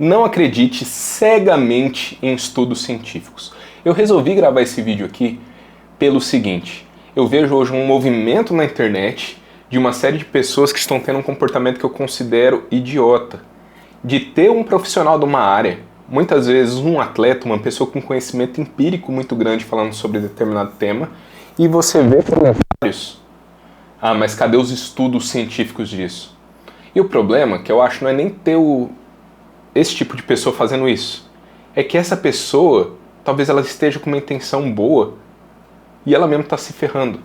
Não acredite cegamente em estudos científicos. Eu resolvi gravar esse vídeo aqui pelo seguinte: eu vejo hoje um movimento na internet de uma série de pessoas que estão tendo um comportamento que eu considero idiota. De ter um profissional de uma área, muitas vezes um atleta, uma pessoa com conhecimento empírico muito grande falando sobre determinado tema, e você vê comentários: ah, mas cadê os estudos científicos disso? E o problema, que eu acho, não é nem ter esse tipo de pessoa fazendo isso. É que essa pessoa, talvez ela esteja com uma intenção boa e ela mesmo está se ferrando.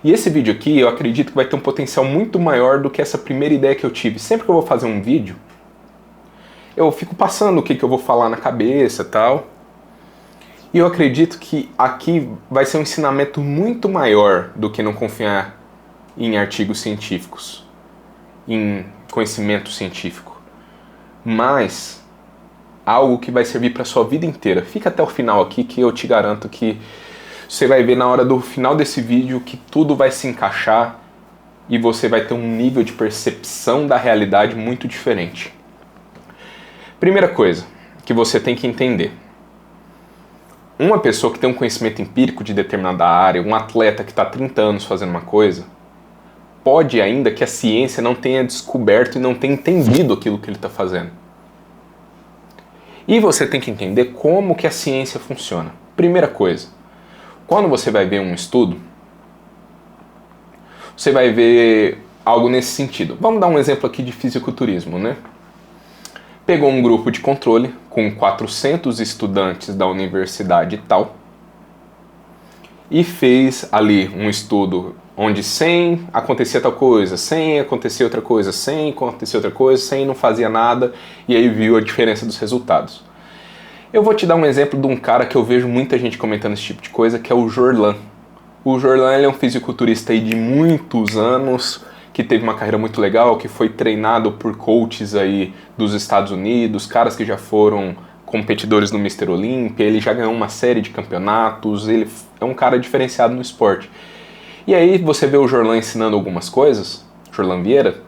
E esse vídeo aqui, eu acredito que vai ter um potencial muito maior do que essa primeira ideia que eu tive. Sempre que eu vou fazer um vídeo, eu fico passando o que eu vou falar na cabeça e tal. E eu acredito que aqui vai ser um ensinamento muito maior do que não confiar em artigos científicos, em conhecimento científico. Mas algo que vai servir para sua vida inteira. Fica até o final aqui que eu te garanto que você vai ver na hora do final desse vídeo que tudo vai se encaixar e você vai ter um nível de percepção da realidade muito diferente. Primeira coisa que você tem que entender: uma pessoa que tem um conhecimento empírico de determinada área, um atleta que está há 30 anos fazendo uma coisa, pode ainda que a ciência não tenha descoberto e não tenha entendido aquilo que ele está fazendo. E você tem que entender como que a ciência funciona. Primeira coisa, quando você vai ver um estudo, você vai ver algo nesse sentido. Vamos dar um exemplo aqui de fisiculturismo, né? Pegou um grupo de controle com 400 estudantes da universidade tal e fez ali um estudo onde 100 acontecia tal coisa, 100 acontecia outra coisa, 100 acontecia outra coisa, 100 não fazia nada, e aí viu a diferença dos resultados. Eu vou te dar um exemplo de um cara que eu vejo muita gente comentando esse tipo de coisa, que é o Jorlan. O Jorlan, ele é um fisiculturista aí de muitos anos, que teve uma carreira muito legal, que foi treinado por coaches aí dos Estados Unidos, caras que já foram competidores no Mr. Olympia, ele já ganhou uma série de campeonatos, ele é um cara diferenciado no esporte. E aí você vê o Jorlan ensinando algumas coisas, Jorlan Vieira,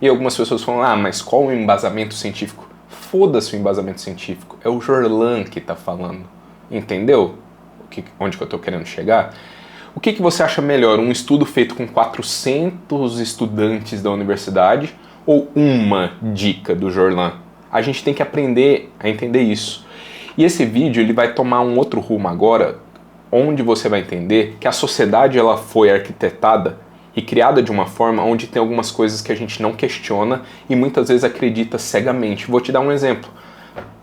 e algumas pessoas falam: ah, mas qual o embasamento científico? Foda-se o embasamento científico, é o Jorlan que está falando. Entendeu onde que eu estou querendo chegar? O que você acha melhor, um estudo feito com 400 estudantes da universidade ou uma dica do Jorlan? A gente tem que aprender a entender isso. E esse vídeo ele vai tomar um outro rumo agora, onde você vai entender que a sociedade ela foi arquitetada e criada de uma forma onde tem algumas coisas que a gente não questiona e muitas vezes acredita cegamente. Vou te dar um exemplo.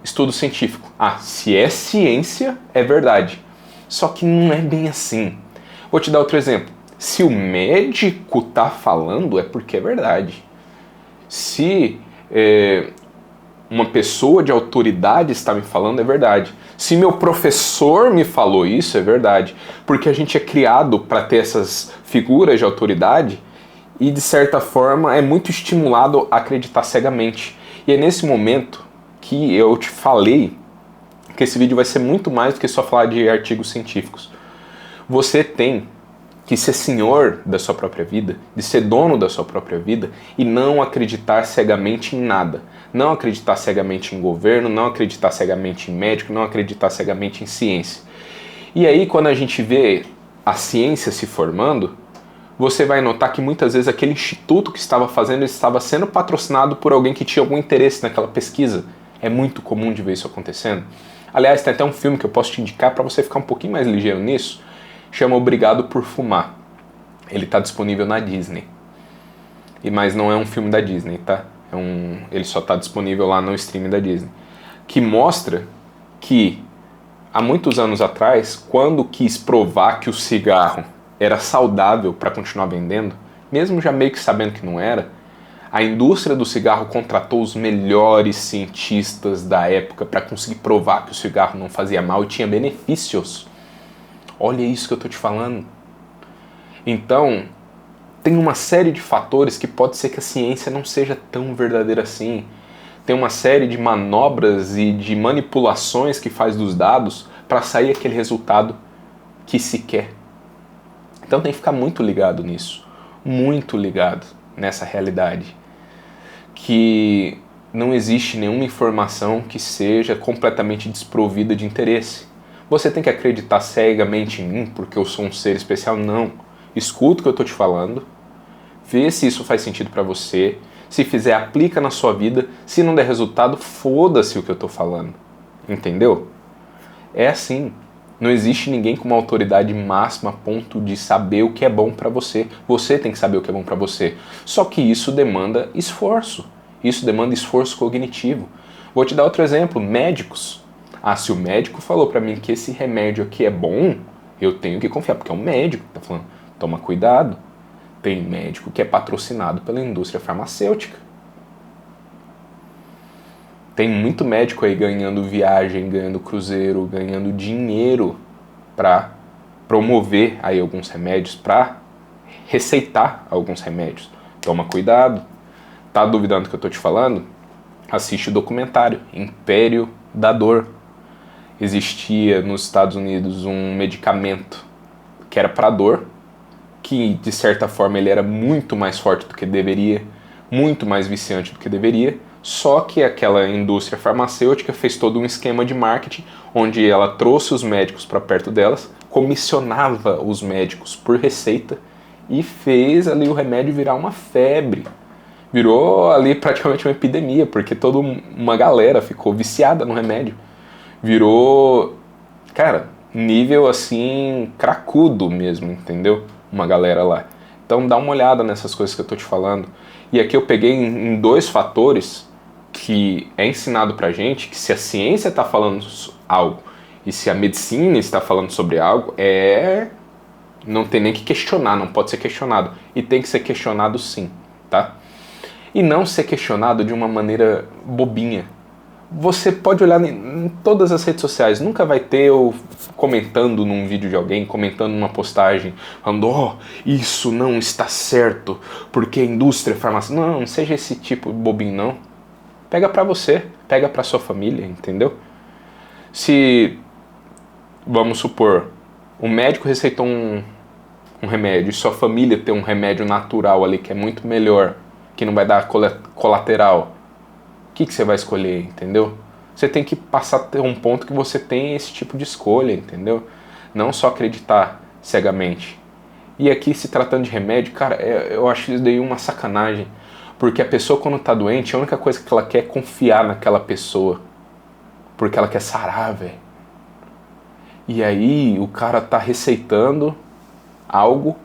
Estudo científico. Ah, se é ciência, é verdade. Só que não é bem assim. Vou te dar outro exemplo. Se o médico está falando, é porque é verdade. Se uma pessoa de autoridade está me falando, é verdade. Se meu professor me falou isso, é verdade. Porque a gente é criado para ter essas figuras de autoridade e, de certa forma, é muito estimulado a acreditar cegamente. E é nesse momento que eu te falei que esse vídeo vai ser muito mais do que só falar de artigos científicos. Você tem que ser senhor da sua própria vida, de ser dono da sua própria vida e não acreditar cegamente em nada. Não acreditar cegamente em governo, não acreditar cegamente em médico, não acreditar cegamente em ciência. E aí, quando a gente vê a ciência se formando, você vai notar que muitas vezes aquele instituto que estava fazendo estava sendo patrocinado por alguém que tinha algum interesse naquela pesquisa. É muito comum de ver isso acontecendo. Aliás, tem até um filme que eu posso te indicar para você ficar um pouquinho mais ligeiro nisso, chama Obrigado por Fumar. Ele está disponível na Disney. Mas não é um filme da Disney, tá? Ele só está disponível lá no streaming da Disney. Que mostra que, há muitos anos atrás, quando quis provar que o cigarro era saudável para continuar vendendo, mesmo já meio que sabendo que não era, a indústria do cigarro contratou os melhores cientistas da época para conseguir provar que o cigarro não fazia mal e tinha benefícios. Olha isso que eu estou te falando. Então, tem uma série de fatores que pode ser que a ciência não seja tão verdadeira assim. Tem uma série de manobras e de manipulações que faz dos dados para sair aquele resultado que se quer. Então tem que ficar muito ligado nisso. Muito ligado nessa realidade. Que não existe nenhuma informação que seja completamente desprovida de interesse. Você tem que acreditar cegamente em mim porque eu sou um ser especial? Não. Escuta o que eu estou te falando, vê se isso faz sentido para você, se fizer, aplica na sua vida, se não der resultado, foda-se o que eu estou falando. Entendeu? É assim. Não existe ninguém com uma autoridade máxima a ponto de saber o que é bom para você. Você tem que saber o que é bom para você. Só que isso demanda esforço. Isso demanda esforço cognitivo. Vou te dar outro exemplo, médicos. Ah, se o médico falou para mim que esse remédio aqui é bom, eu tenho que confiar, porque é um médico que tá falando. Toma cuidado. Tem médico que é patrocinado pela indústria farmacêutica. Tem muito médico aí ganhando viagem, ganhando cruzeiro, ganhando dinheiro para promover aí alguns remédios, para receitar alguns remédios. Toma cuidado. Tá duvidando do que eu tô te falando? Assiste o documentário Império da Dor. Existia nos Estados Unidos um medicamento que era para dor, que de certa forma ele era muito mais forte do que deveria, muito mais viciante do que deveria, só que aquela indústria farmacêutica fez todo um esquema de marketing onde ela trouxe os médicos para perto delas, comissionava os médicos por receita e fez ali o remédio virar uma febre. Virou ali praticamente uma epidemia, porque toda uma galera ficou viciada no remédio. Virou, cara, nível assim, cracudo mesmo, entendeu? Uma galera lá. Então dá uma olhada nessas coisas que eu tô te falando. E aqui eu peguei em dois fatores que é ensinado pra gente que se a ciência está falando algo e se a medicina está falando sobre algo, não tem nem que questionar, não pode ser questionado. E tem que ser questionado sim, tá? E não ser questionado de uma maneira bobinha. Você pode olhar em todas as redes sociais, nunca vai ter eu comentando num vídeo de alguém, comentando numa postagem, falando, isso não está certo, porque a indústria farmacêutica... Não seja esse tipo de bobinho, não. Pega pra você, pega pra sua família, entendeu? Se, vamos supor, um médico receitou um remédio e sua família tem um remédio natural ali que é muito melhor, que não vai dar colateral, o que você vai escolher, entendeu? Você tem que passar a ter um ponto que você tem esse tipo de escolha, entendeu? Não só acreditar cegamente. E aqui, se tratando de remédio, cara, eu acho isso daí uma sacanagem. Porque a pessoa, quando tá doente, a única coisa que ela quer é confiar naquela pessoa. Porque ela quer sarar, velho. E aí, o cara tá receitando algo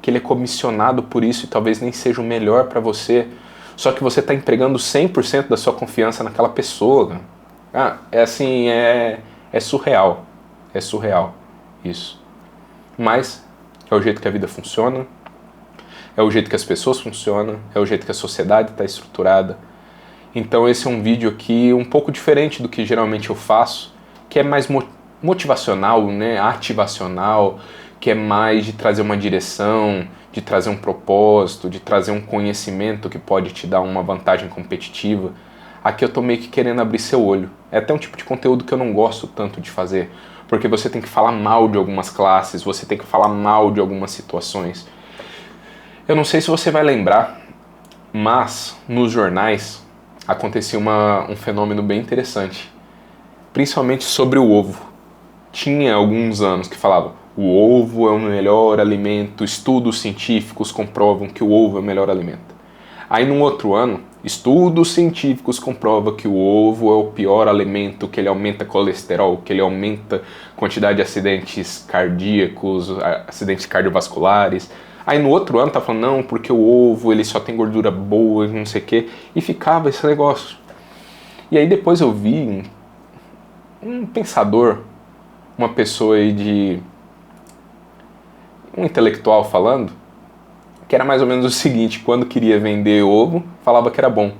que ele é comissionado por isso e talvez nem seja o melhor pra você. Só que você está empregando 100% da sua confiança naquela pessoa. É assim, é surreal. É surreal isso. Mas é o jeito que a vida funciona, é o jeito que as pessoas funcionam, é o jeito que a sociedade está estruturada. Então esse é um vídeo aqui um pouco diferente do que geralmente eu faço, que é mais motivacional, né, ativacional, que é mais de trazer uma direção, de trazer um propósito, de trazer um conhecimento que pode te dar uma vantagem competitiva. Aqui eu tô meio que querendo abrir seu olho. É até um tipo de conteúdo que eu não gosto tanto de fazer, porque você tem que falar mal de algumas classes, você tem que falar mal de algumas situações. Eu não sei se você vai lembrar, mas nos jornais acontecia um fenômeno bem interessante, principalmente sobre o ovo. Tinha alguns anos que falavam: o ovo é o melhor alimento, estudos científicos comprovam que o ovo é o melhor alimento. Aí num outro ano, estudos científicos comprovam que o ovo é o pior alimento, que ele aumenta colesterol, que ele aumenta a quantidade de acidentes cardíacos, acidentes cardiovasculares. Aí no outro ano tá falando, não, porque o ovo ele só tem gordura boa, não sei o quê, e ficava esse negócio. E aí depois eu vi um pensador, uma pessoa aí um intelectual falando, que era mais ou menos o seguinte: quando queria vender ovo, falava que era bom.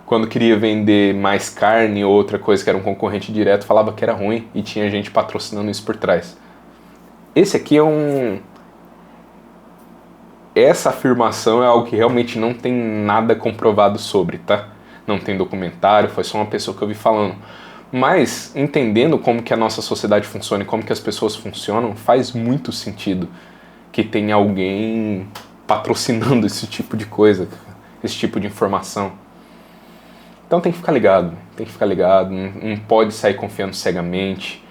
Quando queria vender mais carne ou outra coisa que era um concorrente direto, falava que era ruim, e tinha gente patrocinando isso por trás. Esse aqui essa afirmação é algo que realmente não tem nada comprovado sobre, tá? Não tem documentário, foi só uma pessoa que eu vi falando. Mas, entendendo como que a nossa sociedade funciona e como que as pessoas funcionam, faz muito sentido que tenha alguém patrocinando esse tipo de coisa, esse tipo de informação. Então tem que ficar ligado, não pode sair confiando cegamente.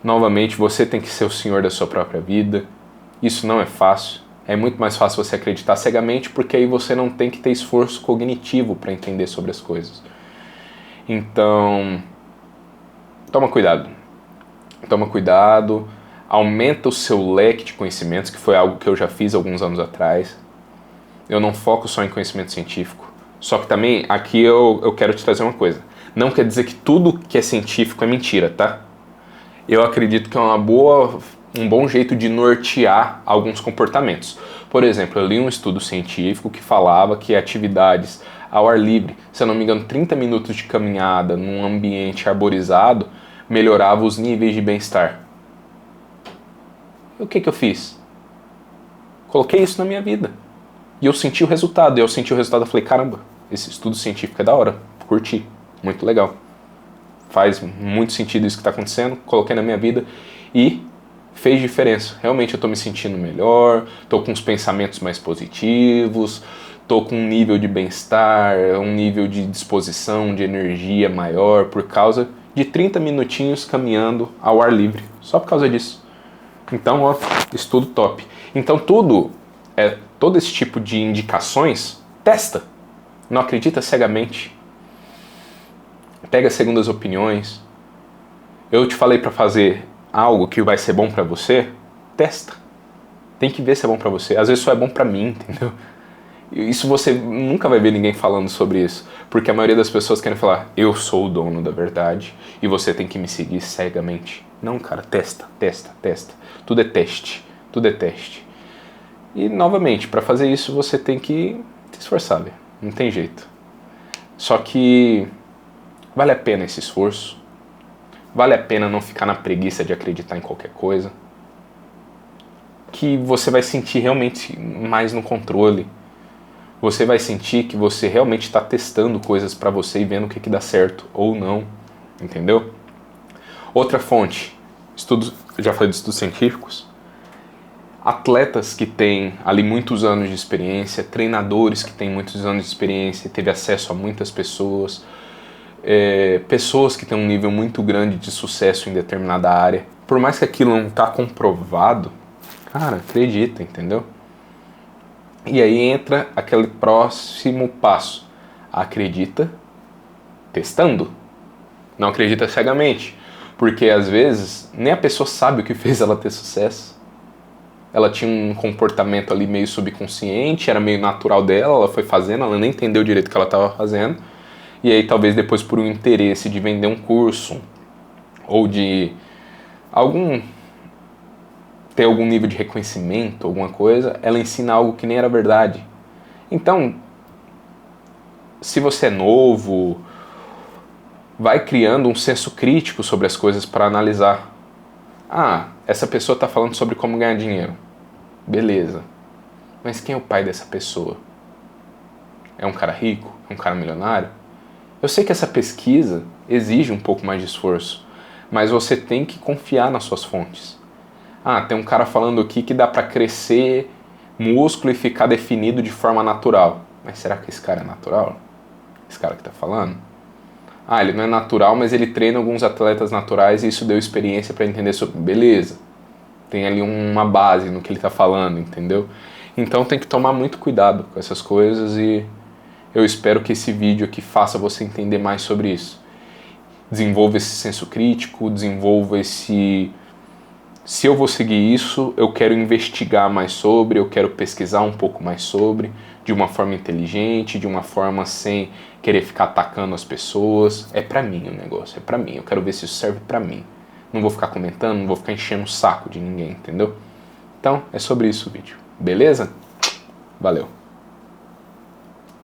Novamente, você tem que ser o senhor da sua própria vida. Isso não é fácil. É muito mais fácil você acreditar cegamente, porque aí você não tem que ter esforço cognitivo para entender sobre as coisas. Então, toma cuidado. Toma cuidado, aumenta o seu leque de conhecimentos, que foi algo que eu já fiz alguns anos atrás. Eu não foco só em conhecimento científico. Só que também, aqui eu quero te trazer uma coisa. Não quer dizer que tudo que é científico é mentira, tá? Eu acredito que é um bom jeito de nortear alguns comportamentos. Por exemplo, eu li um estudo científico que falava que atividades ao ar livre, se eu não me engano, 30 minutos de caminhada num ambiente arborizado, melhorava os níveis de bem-estar. E o que eu fiz? Coloquei isso na minha vida. E eu senti o resultado. E eu senti o resultado e falei, caramba, esse estudo científico é da hora. Curti. Muito legal. Faz muito sentido isso que está acontecendo. Coloquei na minha vida e fez diferença. Realmente eu estou me sentindo melhor, estou com os pensamentos mais positivos, estou com um nível de bem-estar, um nível de disposição, de energia maior por causa de 30 minutinhos caminhando ao ar livre. Só por causa disso. Então, ó, estudo top. Então todo esse tipo de indicações, testa. Não acredita cegamente. Pega segundas opiniões. Eu te falei para fazer algo que vai ser bom para você, testa. Tem que ver se é bom para você. Às vezes só é bom para mim, entendeu? Isso você nunca vai ver ninguém falando sobre isso, porque a maioria das pessoas querem falar, eu sou o dono da verdade e você tem que me seguir cegamente. Não, cara, testa. Tudo é teste. E, novamente, para fazer isso você tem que se esforçar, velho. Não tem jeito. Só que vale a pena esse esforço. Vale a pena não ficar na preguiça de acreditar em qualquer coisa. Que você vai sentir realmente mais no controle. Você vai sentir que você realmente está testando coisas para você e vendo o que dá certo ou não. Entendeu? Outra fonte. Já falei de estudos científicos. Atletas que têm ali muitos anos de experiência, treinadores que têm muitos anos de experiência, teve acesso a muitas pessoas, pessoas que têm um nível muito grande de sucesso em determinada área. Por mais que aquilo não está comprovado, cara, acredita, entendeu? E aí entra aquele próximo passo. Acredita testando. Não acredita cegamente. Porque às vezes nem a pessoa sabe o que fez ela ter sucesso. Ela tinha um comportamento ali meio subconsciente, era meio natural dela, ela foi fazendo, ela nem entendeu direito o que ela estava fazendo. E aí talvez depois por um interesse de vender um curso ou de ter algum nível de reconhecimento, alguma coisa, ela ensina algo que nem era verdade. Então, se você é novo, vai criando um senso crítico sobre as coisas para analisar. Ah, essa pessoa está falando sobre como ganhar dinheiro. Beleza. Mas quem é o pai dessa pessoa? É um cara rico? É um cara milionário? Eu sei que essa pesquisa exige um pouco mais de esforço, mas você tem que confiar nas suas fontes. Ah, tem um cara falando aqui que dá para crescer músculo e ficar definido de forma natural. Mas será que esse cara é natural? Esse cara que está falando? Ah, ele não é natural, mas ele treina alguns atletas naturais e isso deu experiência para entender sobre... Beleza. Tem ali uma base no que ele está falando, entendeu? Então tem que tomar muito cuidado com essas coisas e eu espero que esse vídeo aqui faça você entender mais sobre isso. Desenvolva esse senso crítico, desenvolva esse... Se eu vou seguir isso, eu quero investigar mais sobre, eu quero pesquisar um pouco mais sobre, de uma forma inteligente, de uma forma sem querer ficar atacando as pessoas. É pra mim o negócio, é pra mim. Eu quero ver se isso serve pra mim. Não vou ficar comentando, não vou ficar enchendo o saco de ninguém, entendeu? Então, é sobre isso o vídeo. Beleza? Valeu!